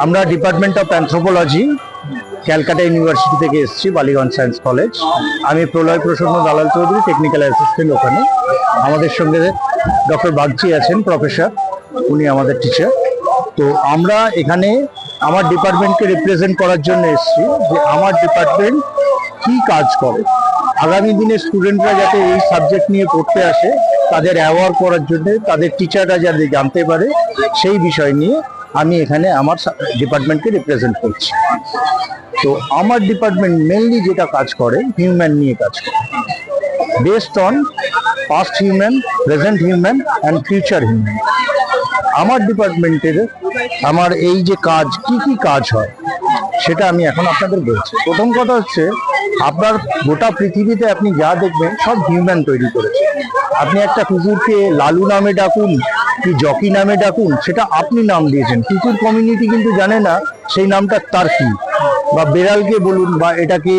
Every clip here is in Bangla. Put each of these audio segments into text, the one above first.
আমরা department of anthropology Calcutta university থেকে এসেছি, বালিগঞ্জ সায়েন্স কলেজ। আমি প্রলয় প্রসন্ন দালাল চৌধুরী, টেকনিক্যাল অ্যাসিস্ট্যান্ট ওখানে। আমাদের সঙ্গে ডক্টর বাগচি আছেন, প্রফেসর, উনি আমাদের টিচার। তো আমরা এখানে আমার ডিপার্টমেন্টকে রিপ্রেজেন্ট করার জন্য এসেছি যে আমার ডিপার্টমেন্ট কি কাজ করে, আগামী দিনে স্টুডেন্টরা যাতে এই সাবজেক্ট নিয়ে পড়তে আসে তাদের অ্যাওয়ার করার জন্য, তাদের টিচাররা যাতে জানতে পারে সেই বিষয় নিয়ে আমি এখানে আমার ডিপার্টমেন্টকে রিপ্রেজেন্ট করছি। তো আমার ডিপার্টমেন্ট মেনলি যেটা কাজ করে, হিউম্যান নিয়ে কাজ করে, based on past human, present human and future human. আমার ডিপার্টমেন্টের আমার এই যে কাজ, কি কি কাজ হয় সেটা আমি এখন আপনাদের বলছি। প্রথম কথা হচ্ছে, আপনার গোটা পৃথিবীতে আপনি যা দেখবেন সব হিউম্যান তৈরি করেছে। আপনি একটা কুকুরকে লালু নামে ডাকুন কি জকি নামে ডাকুন, সেটা আপনি নাম দিয়েছেন, কুকুর কমিউনিটি কিন্তু জানে না সেই নামটা তার কি। বা বেড়ালকে বলুন, বা এটাকে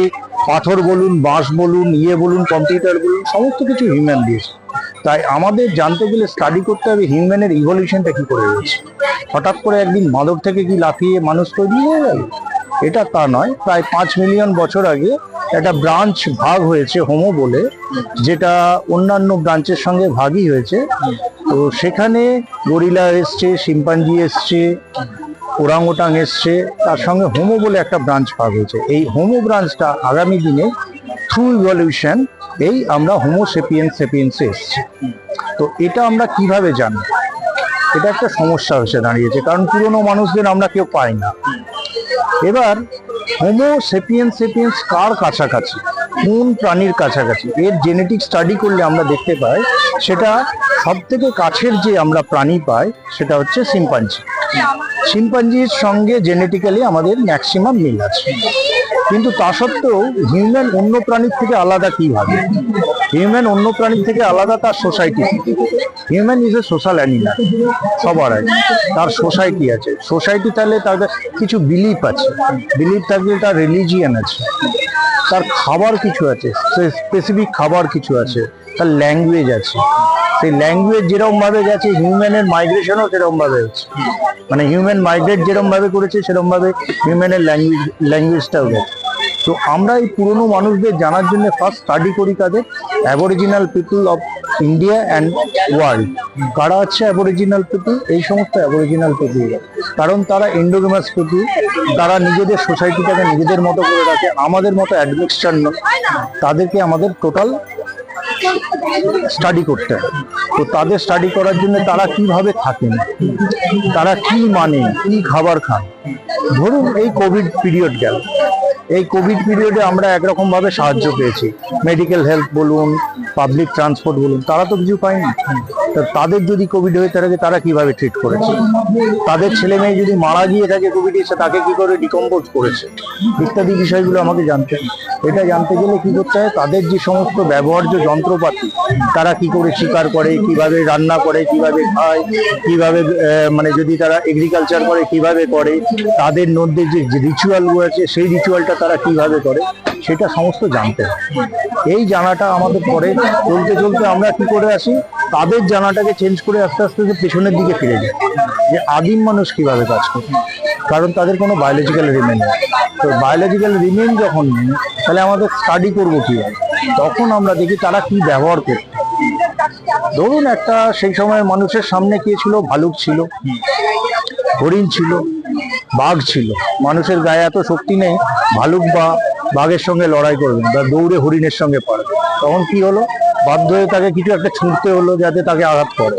পাথর বলুন, বাঁশ বলুন, বলুন, কম্পিউটার বলুন, সমস্ত কিছু হিউম্যান দিয়েছে। তাই আমাদের জানতে গেলে স্টাডি করতে হবে হিউম্যানের ইভলিউশনটা কি করে হয়েছে। হঠাৎ করে একদিন বাঁদর থেকে কি লাফিয়ে মানুষ তৈরি হয়ে গেল? এটা তা নয়। প্রায় 5 মিলিয়ন বছর আগে একটা ব্রাঞ্চ ভাগ হয়েছে হোমো বলে, যেটা অন্যান্য ব্রাঞ্চের সঙ্গে ভাগই হয়েছে। তো সেখানে গরিলা এসছে, শিম্পাঞ্জি এসছে, ওরাংওটাং এসছে, তার সঙ্গে হোমো বলে একটা ব্রাঞ্চ ভাগ হয়েছে। এই হোমো ব্রাঞ্চটা আগামী দিনে থ্রু ইভলিউশন এই আমরা হোমো সেপিয়েন্স সেপিয়েন্সে এসছি। তো এটা আমরা কিভাবে জানি? এটা একটা সমস্যা হয়েছে দাঁড়িয়েছে, কারণ পুরনো মানুষদের আমরা কেউ পাই না। এবার হোমো সেপিয়েন্স সেপিয়েন্স কার কাছাকাছি, কোন প্রাণীর কাছাকাছি, এর জেনেটিক স্টাডি করলে আমরা দেখতে পাই সেটা সব থেকে কাছের যে আমরা প্রাণী পাই সেটা হচ্ছে শিম্পাঞ্জি। শিম্পাঞ্জির সঙ্গে জেনেটিক্যালি আমাদের ম্যাক্সিমাম মিল আছে, কিন্তু তা সত্ত্বেও হিউম্যান অন্য প্রাণীর থেকে আলাদা কিভাবে? হিউম্যান অন্য প্রাণীর থেকে আলাদা তার society. Human is a social animal, সবার আগে তার সোসাইটি আছে। সোসাইটি তাহলে তাদের কিছু বিলিফ আছে, বিলিফ থাকলে তার রিলিজিয়ান আছে, তার খাবার কিছু আছে, স্পেসিফিক খাবার কিছু আছে, তার ল্যাঙ্গুয়েজ আছে। সেই ল্যাঙ্গুয়েজ যেরকম ভাবে গেছে, হিউম্যানের মাইগ্রেশনও সেরকম ভাবে হচ্ছে। মানে হিউম্যান মাইগ্রেট যেরকম ভাবে করেছে সেরকম ভাবে হিউম্যানের ল্যাঙ্গুয়েজটাও গেছে। তো আমরা এই পুরনো মানুষদের জানার জন্য ফার্স্ট স্টাডি করি কাদের? Aboriginal people of India and world. কারা হচ্ছে অ্যাবরিজিনাল পিপল? এই সমস্ত অ্যাবরিজিনাল পিপল, কারণ তারা এন্ডোগেমাস পিপল, তারা নিজেদের সোসাইটিটাকে নিজেদের মতো করে রাখে, আমাদের মতো অ্যাডমিক্সচার নয়। তাদেরকে আমাদের টোটাল স্টাডি করতে হবে। তো তাদের স্টাডি করার জন্য তারা কিভাবে থাকেন, তারা কি মানে, কি খাবার খান। ধরুন এই কোভিড পিরিয়ড গেল, এই কোভিড পিরিয়ডে আমরা একরকম ভাবে সাহায্য পেয়েছি, মেডিকেল হেল্প বলুন, পাবলিক ট্রান্সপোর্ট বলুন, তারা তো কিছু পায়নি। তাদের যদি কোভিড হয়ে থাকে তারা কিভাবে ট্রিট করেছে, তাদের ছেলে মেয়ে যদি মারা গিয়ে থাকে কোভিড এসে তাকে কি করে ডিকম্পোজ করেছে, ইত্যাদি বিষয়গুলো আমাকে জানতে হবে। এটা জানতে গেলে কি করতে হয়, তাদের যে সমস্ত ব্যবহার্য যন্ত্রপাতি, তারা কি করে শিকার করে, কিভাবে রান্না করে, কিভাবে খায়, কিভাবে মানে যদি তারা এগ্রিকালচার করে কিভাবে করে, তাদের মধ্যে যে রিচুয়ালগুলো আছে সেই রিচুয়ালটা তারা কিভাবে করে, সেটা সমস্ত জানতে হয়। এই জানাটা আমাদের পরে চলতে চলতে আমরা কি করে আসি, তাদের জানাটাকে চেঞ্জ করে আস্তে আস্তে পেছনের দিকে ফিরে যায়, যে আদিম মানুষ কিভাবে কাজ করে। কারণ তাদের কোনো বায়োলজিক্যাল রিমেন নেই। তো বায়োলজিক্যাল রিমেন যখন নেই, তাহলে আমাদের স্টাডি করবো কিভাবে? তখন আমরা দেখি তারা কি ব্যবহার করত। ধরুন একটা সেই সময় মানুষের সামনে কে ছিল? ভালুক ছিল, হরিণ ছিল, বাঘ ছিল। মানুষের গায়ে এত শক্তি নেই ভালুক বা বাঘের সঙ্গে লড়াই করবেন বা দৌড়ে হরিণের সঙ্গে পারবে। তখন কি হলো? বাধ্য হয়ে তাকে কিছু একটা ছুঁড়তে হলো যাতে তাকে আঘাত করে।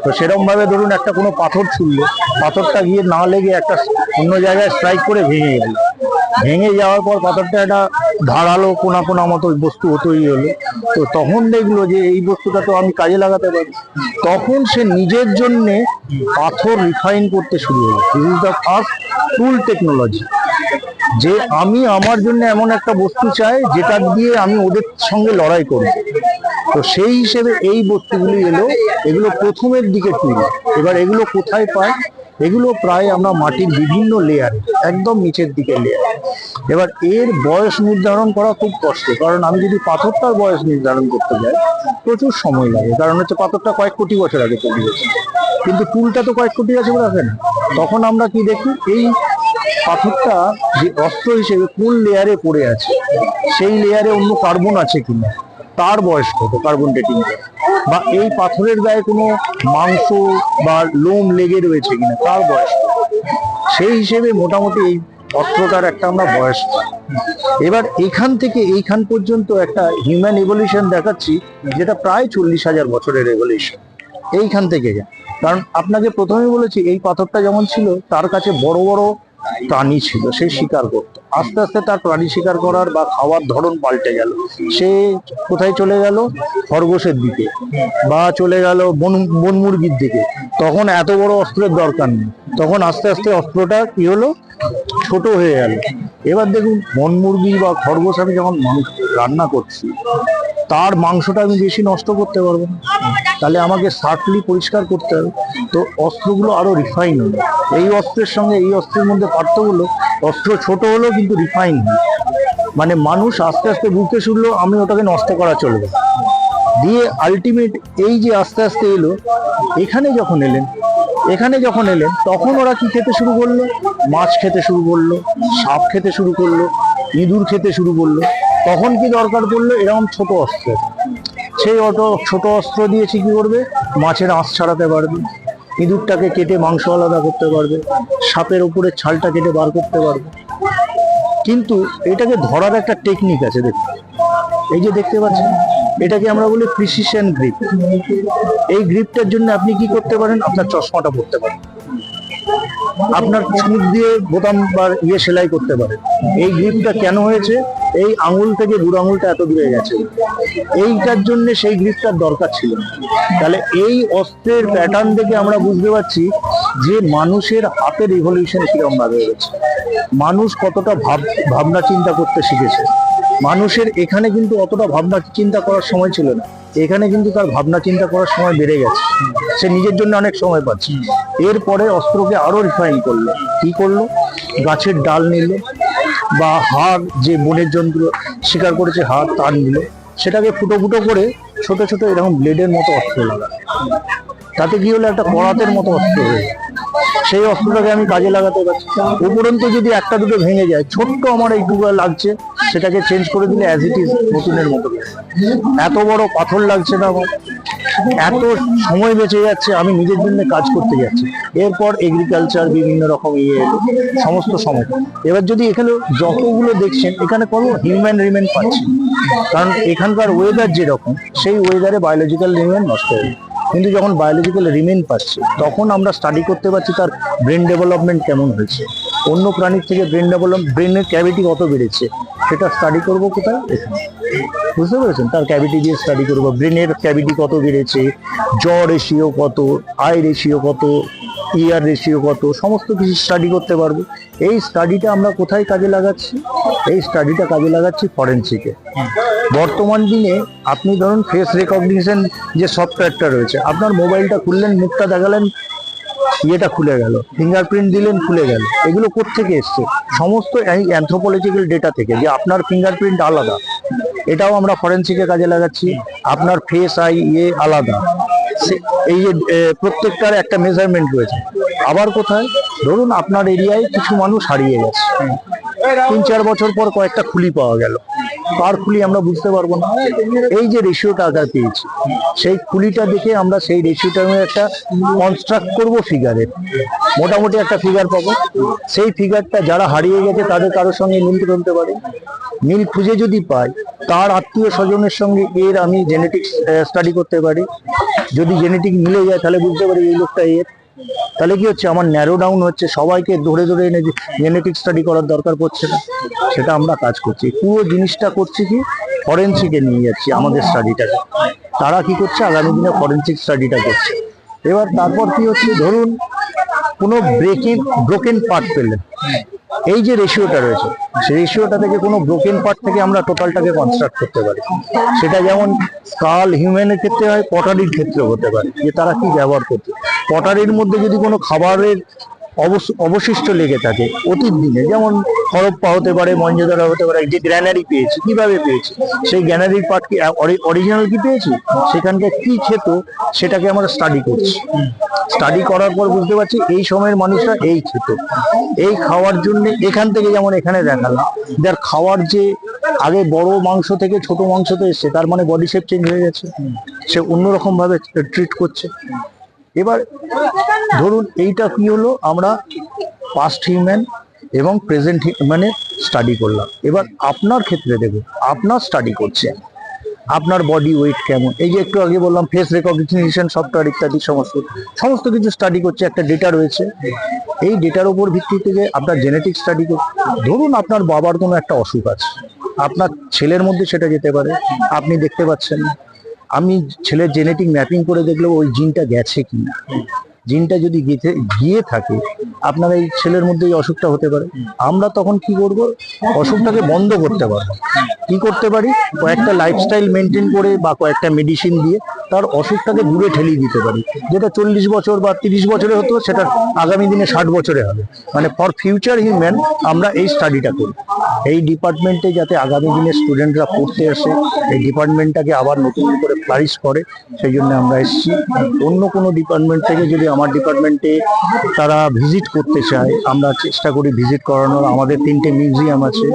তো সেরকম ভাবে ধরুন একটা কোনো পাথর ছুঁড়লো, পাথরটা গিয়ে না লেগে একটা অন্য জায়গায় স্ট্রাইক করে ভেঙে গেল। ভেঙে যাওয়ার পর পাথরটা একটা ধারালো কোনা কোনা মতো বস্তু তৈরি হলো। তো তখন দেখলো যে এই বস্তুটা তো আমি কাজে লাগাতে পারি। তখন সে নিজের জন্যে পাথর রিফাইন করতে শুরু হলো। This is the first tool technology, যে আমি আমার জন্য এমন একটা বস্তু চাই যেটা দিয়ে আমি ওদের সঙ্গে লড়াই করব। তো সেই হিসেবে এই বস্তুগুলি এলো, এগুলো প্রথমের দিকে তৈরি। এবার এগুলো কোথায় পায়? এগুলো প্রায় আমরা মাটির বিভিন্ন লেয়ারে, একদম নিচের দিকে লেয়ার। এবার এর বয়স নির্ধারণ করা খুব কষ্ট, কারণ আমি যদি পাথরটার বয়স নির্ধারণ করতে যাই প্রচুর সময় লাগে, কারণ হচ্ছে পাথরটা কয়েক কোটি বছর আগে তৈরি হয়েছে, কিন্তু টুলটা তো কয়েক কোটি বছর আগে না। তখন আমরা কি দেখি, এই পাথরটা যে অস্ত্র হিসেবে কোন লেয়ারে পড়ে আছে, সেই লেয়ারে অন্য কার্বন আছে কিনা, তার বয়স কত, কার্বন ডেটিং, বা এই পাথরের গায়ে কোনো মাংস বা লোম লেগে রয়েছে কিনা, তার বয়স কত। সেই হিসেবে মোটামুটি এই অস্ত্রটার একটা আমরা বয়স পাই। এবার এখান থেকে এইখান পর্যন্ত একটা হিউম্যান এভলিউশন দেখাচ্ছি, যেটা প্রায় 40,000 বছরের এভলিউশন এইখান থেকে। কারণ আপনাকে প্রথমেই বলেছি, এই পাথরটা যেমন ছিল, তার কাছে বড় বড় প্রাণী ছিল, সে শিকার করতো। আস্তে আস্তে তার প্রাণী শিকার করার বা খাওয়ার ধরন পাল্টে গেল। সে কোথায় চলে গেল, খরগোশের দিকে, বা চলে গেল বন মুরগির দিকে। তখন এত বড় অস্ত্রের দরকার নেই, তখন আস্তে আস্তে অস্ত্রটা কি হলো, ছোট হয়ে গেল। এবার দেখুন, বন মুরগি বা খরগোশ আমি যখন মাংস রান্না করছি, তার মাংসটা আমি বেশি নষ্ট করতে পারবো না, তাহলে আমাকে সার্টলি পরিষ্কার করতে হবে। তো অস্ত্রগুলো আরো রিফাইন হলো। এই অস্ত্রের সঙ্গে এই অস্ত্রের মধ্যে পার্থক্য হলো, অস্ত্র ছোট হলো কিন্তু রিফাইন হলো। মানে মানুষ আস্তে আস্তে বুঝতে শুনলো আমি ওটাকে নষ্ট করা চলবে, দিয়ে আলটিমেট এই যে আস্তে আস্তে এলো, এখানে যখন এলেন তখন ওরা কি খেতে শুরু করলো, মাছ খেতে শুরু করলো, সাপ খেতে শুরু করলো, ইঁদুর খেতে শুরু করলো। তখন কি দরকার পড়লো, এরকম ছোট অস্ত্রের। সেই ছোট অস্ত্র দিয়েছি কি করবে, মাছের আঁশ ছাড়াতে পারবে, ইঁদুরটাকে কেটে মাংস আলাদা করতে পারবে, সাপের উপরে ছালটা কেটে বার করতে পারবে। কিন্তু এটাকে ধরার একটা টেকনিক আছে। দেখুন, এই যে দেখতে পাচ্ছেন, এটাকে আমরা বলি প্রিসিশন গ্রিপ। এই গ্রিপটার জন্য আপনি কি করতে পারেন, আপনার চশমাটা পরতে পারেন, আপনার ছুঁচ দিয়ে বোতাম বা সেলাই করতে পারেন। এই গ্রিপটা কেন হয়েছে, এই আঙুল থেকে বুড়ো আঙুলটা এত দূরে গেছে, এইটার জন্য সেই গ্রিপটার দরকার ছিল। তাহলে এই অস্ত্রের প্যাটার্ন দেখে আমরা বুঝতে পারছি যে মানুষের হাতের ইভলিউশন কিরকম ভাবে হয়েছে, মানুষ কতটা ভাবনা চিন্তা করতে শিখেছে। মানুষের এখানে কিন্তু অতটা ভাবনা চিন্তা করার সময় ছিল না, এখানে কিন্তু তার ভাবনা চিন্তা করার সময় বেড়ে গেছে, সে নিজের জন্য অনেক সময় পাচ্ছে। এরপরে অস্ত্রকে আরো রিফাইন করলো, কি করলো, গাছের ডাল নিল, বা হাড়, যে বনের জন্তু শিকার করেছে হাড়, তার নিল, সেটাকে ফুটো ফুটো করে ছোট ছোট এরকম ব্লেডের মতো অস্ত্র লাগালো। তাতে কি হলো, একটা করাতের মতো অস্ত্র হয়ে গেল। সেই অস্ত্রটাকে আমি কাজে লাগাতে পারছি। উপরন্তু যদি একটা দুটো ভেঙে যায়, ছোট্ট আমার এইটুকু লাগছে, সেটাকে চেঞ্জ করে দিলে অ্যাজ ইট ইজ নতুনের মতো। এত বড় পাথর লাগছে না আমার, এত সময় বেঁচে যাচ্ছে, আমি নিজের জন্য কাজ করতে যাচ্ছি। এরপর এগ্রিকালচার বিভিন্ন রকম এলো, সমস্ত সময়। এবার যদি এখানে যতগুলো দেখছেন, এখানে কোনো হিউম্যান রিমেন পাচ্ছি, কারণ এখানকার ওয়েদার যেরকম, সেই ওয়েদারে বায়োলজিক্যাল রিমেন নষ্ট হয়ে যায়। কিন্তু যখন বায়োলজিক্যাল রিমেন পাচ্ছি, তখন আমরা স্টাডি করতে পারছি তার ব্রেন ডেভেলপমেন্ট কেমন হয়েছে, অন্য প্রাণীর থেকে ব্রেনের ক্যাভিটি কত বেড়েছে, সেটা স্টাডি করবো কোথায়, এখানে। বুঝতে পেরেছেন, তার ক্যাভিটি দিয়ে স্টাডি করবো, ব্রেনের ক্যাভিটি কত বেড়েছে, জ রেশিও কত, আই রেশিও কত, ইয়ার রেশিও কত, সমস্ত কিছু স্টাডি করতে পারবো। এই স্টাডিটা আমরা কোথায় কাজে লাগাচ্ছি, এই স্টাডিটা কাজে লাগাচ্ছি ফরেনসিকে। বর্তমান দিনে আপনি ধরুন ফেস রেকগনিশন যে সফটওয়্যারটা রয়েছে, আপনার মোবাইলটা খুললেন, মুখটা দেখালেন, ইয়েটা খুলে গেল, ফিঙ্গারপ্রিন্ট দিলেন, খুলে গেল। এগুলো কোত্থেকে এসছে, সমস্ত এই অ্যানথ্রোপোলজিক্যাল ডেটা থেকে, যে আপনার ফিঙ্গারপ্রিন্ট আলাদা, এটাও আমরা ফরেনসিকে কাজে লাগাচ্ছি। আপনার ফেস আই আলাদা, এই যে প্রত্যেকটার একটা মেজারমেন্ট রয়েছে। আবার কোথায়, ধরুন আপনার এরিয়ায় কিছু মানুষ হারিয়ে গেছে, 3-4 বছর পর কয়েকটা খুলি পাওয়া গেল, কার খুলি আমরা বুঝতে পারবো না। এই যে রেশিওটা আকার পেয়েছি, সেই খুলিটা দেখে আমরা সেই রেশিওটা একটা কনস্ট্রাক্ট করবো ফিগারের, মোটামুটি একটা ফিগার পাবো। সেই ফিগারটা যারা হারিয়ে গেছে তাদের কারোর সঙ্গে মিল তুলতে পারে, মিল খুঁজে যদি পাই, তার আত্মীয় স্বজনের সঙ্গে এর আমি জেনেটিক্স স্টাডি করতে পারি। যদি জেনেটিক মিলে যায়, তাহলে বুঝতে পারি এই লোকটা এর। তাহলে কি হচ্ছে, আমার ন্যারো ডাউন হচ্ছে, সবাইকে ধরে ধরে এনে জেনেটিক স্টাডি করার দরকার পড়ছে না। সেটা আমরা কাজ করছি, পুরো জিনিসটা করছি কি, ফরেনসিকে নিয়ে যাচ্ছি আমাদের স্টাডিটাকে। তারা কি করছে, আগামী দিনে ফরেনসিক স্টাডিটা করছে। এবার তারপর কি হচ্ছে, ধরুন কোনো ব্রোকেন পার্ট পেলেন, এই যে রেশিওটা রয়েছে, সেই রেশিওটা থেকে কোনো ব্রোকেন পার্ট থেকে আমরা টোটালটাকে কনস্ট্রাক্ট করতে পারি। সেটা যেমন স্কাল হিউম্যানের ক্ষেত্রে হয়, পটারির ক্ষেত্রেও হতে পারে, যে তারা কি ব্যবহার করছে। পটারির মধ্যে যদি কোনো খাবারের অবশিষ্ট লেগে থাকে অতীত দিনে, যেমন হরপ্পা হতে পারে, মহেঞ্জোদারো হতে পারে, যে গ্র্যানারি পেয়েছি, কিভাবে পেয়েছি, সেই গ্র্যানারির পার্ট কি অরিজিনাল কি পেয়েছি, সেখানকার কি খেত, সেটাকে আমরা স্টাডি করছি। স্টাডি করার পর বুঝতে পারছি এই সময়ের মানুষরা এই খেত, এই খাওয়ার জন্য এখান থেকে, যেমন এখানে দেখালাম, যার খাওয়ার যে আগে বড় মাংস থেকে ছোট মাংসতে এসছে, তার মানে বডি শেপ চেঞ্জ হয়ে গেছে, সে অন্যরকম ভাবে ট্রিট করছে। এবার ধরুন এইটা কি হলো, আমরা পাস্ট হিউম্যান এবং প্রেজেন্ট হিউম্যানে স্টাডি করলাম। এবার আপনার ক্ষেত্রে দেখুন, আপনার স্টাডি করছে আপনার বডি ওয়েট কেমন, এই যে একটু আগে বললাম ফেস রেকগনিশন সফটওয়্যার ইত্যাদি সমস্ত কিছু স্টাডি করছে, একটা ডেটা রয়েছে। এই ডেটার উপর ভিত্তি থেকে আপনার জেনেটিক স্টাডি করছে। ধরুন আপনার বাবার কোনো একটা অসুখ আছে, আপনার ছেলের মধ্যে সেটা যেতে পারে, আপনি দেখতে পাচ্ছেন না। আমি ছেলের জেনেটিক ম্যাপিং করে দেখলেও ওই জিনটা গেছে কিনা, জিনটা যদি গিয়ে থাকে, আপনার এই ছেলের মধ্যে এই অসুখটা হতে পারে। আমরা তখন কি করব, অসুখটাকে বন্ধ করতে পারবো। কি করতে পারি, কয়েকটা লাইফস্টাইল মেনটেন করে বা কয়েকটা মেডিসিন দিয়ে তার অসুখটাকে দূরে ঠেলিয়ে দিতে পারি। যেটা 40 বছর বা 30 বছরে হতো, সেটা আগামী দিনে 60 বছরে হবে। মানে ফর ফিউচার হিউম্যান আমরা এই স্টাডিটা করি। এই ডিপার্টমেন্টে যাতে আগামী দিনে স্টুডেন্টরা পড়তে আসে, এই ডিপার্টমেন্টটাকে আবার নতুন করে ফ্লারিশ করে, সেই জন্য আমরা এসেছি। অন্য কোনো ডিপার্টমেন্ট থেকে যদি আমার ডিপার্টমেন্টে তারা ভিজিট করতে চায়, আমরা চেষ্টা করি ভিজিট করানোর। আমাদের 3টে মিউজিয়াম আছে,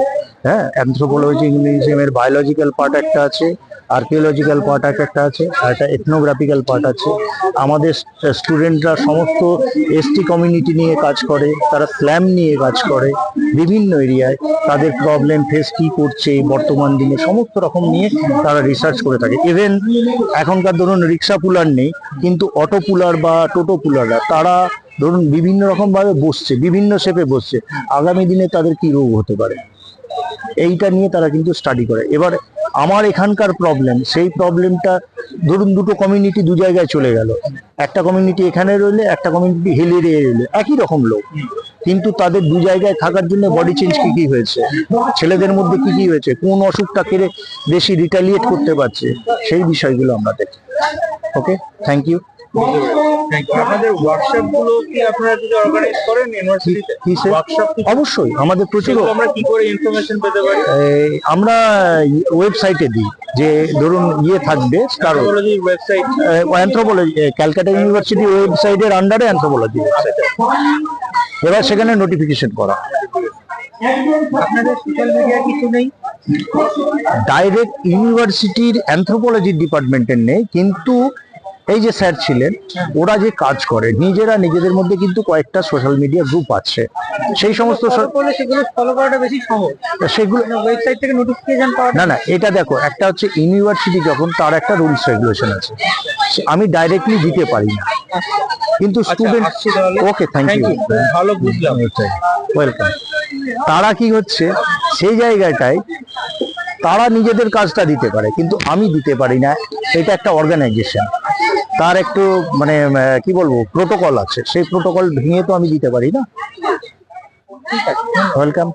হ্যাঁ, অ্যানথ্রোপোলজি মিউজিয়ামের বায়োলজিক্যাল পার্ট একটা আছে, আর্কিওলজিক্যাল পার্ট একটা আছে, আর একটা এথনোগ্রাফিক্যাল পার্ট আছে। আমাদের স্টুডেন্টরা সমস্ত এসটি কমিউনিটি নিয়ে কাজ করে, তারা স্ল্যাম নিয়ে কাজ করে, বিভিন্ন এরিয়ায় তাদের প্রবলেম ফেস কি করছে বর্তমান দিনে, সমস্ত রকম নিয়ে তারা রিসার্চ করে থাকে। ইভেন এখনকার ধরুন রিক্সা পুলার নেই, কিন্তু অটো পুলার বা টোটো পুলাররা, তারা ধরুন বিভিন্ন রকম ভাবে বসছে, বিভিন্ন শেপে বসছে, আগামী দিনে তাদের কি রোগ হতে পারে, এইটা নিয়ে তারা কিন্তু স্টাডি করে। এবার আমার এখানকার প্রবলেম, সেই প্রবলেমটা ধরুন দুটো কমিউনিটি দু জায়গায় চলে গেল, একটা কমিউনিটি এখানে রইলে, একটা কমিউনিটি হিল এরিয়ায় রইলে, একই রকম লোক, কিন্তু তাদের দু জায়গায় থাকার জন্য বডি চেঞ্জ কি কি হয়েছে, ছেলেদের মধ্যে কি কি হয়েছে, কোন অসুখটা কেড়ে বেশি রিটালিয়েট করতে পারছে, সেই বিষয়গুলো আমরা দেখি। ওকে, থ্যাংক ইউ। আপনাদের ওয়ার্কশপ গুলো কি আপনারা যদি অর্গানাইজ করেন ইউনিভার্সিটিতে? ওয়ার্কশপ অবশ্যই, আমাদের প্রচুর। আমরা কি করে ইনফরমেশন পেতে পারি? আমরা ওয়েবসাইটে দিই, যে ধরুন থাকবে anthropology website, anthropology Calcutta university ওয়েবসাইটের আন্ডারে অ্যানথ্রোপোলজি ওয়েবসাইট, এবার সেখানে নোটিফিকেশন করা। আপনাদের সোশ্যাল মিডিয়া কিছু নেই? ডাইরেক্ট ইউনিভার্সিটির অ্যানথ্রোপোলজি ডিপার্টমেন্টের নেই, কিন্তু এই যে স্যার ছিলেন, ওরা যে কাজ করে নিজেরা নিজেদের মধ্যে কিন্তু কয়েকটা সোশ্যাল মিডিয়া গ্রুপ আছে, সেই সমস্ত সেগুলো ফলো করাটা বেশি সহজ। সেগুলো ওয়েবসাইট থেকে নোটিফিকেশন পাওয়া না, এটা দেখো, একটা হচ্ছে ইউনিভার্সিটি যখন, তার একটা রুলস রেগুলেশন আছে, আমি ডাইরেক্টলি দিতে পারি না, কিন্তু স্টুডেন্ট। ওকে, থ্যাংক ইউ, ভালো বুঝলাম, ওয়েলকাম। তারা কি হচ্ছে, সেই জায়গাটায় তারা নিজেদের কাজটা দিতে পারে, কিন্তু আমি দিতে পারি না। এটা একটা অর্গানাইজেশন, তার একটু মানে কি বলবো, প্রোটোকল আছে, সেই প্রোটোকল ভেঙে তো আমি দিতে পারি না। ওয়েলকাম।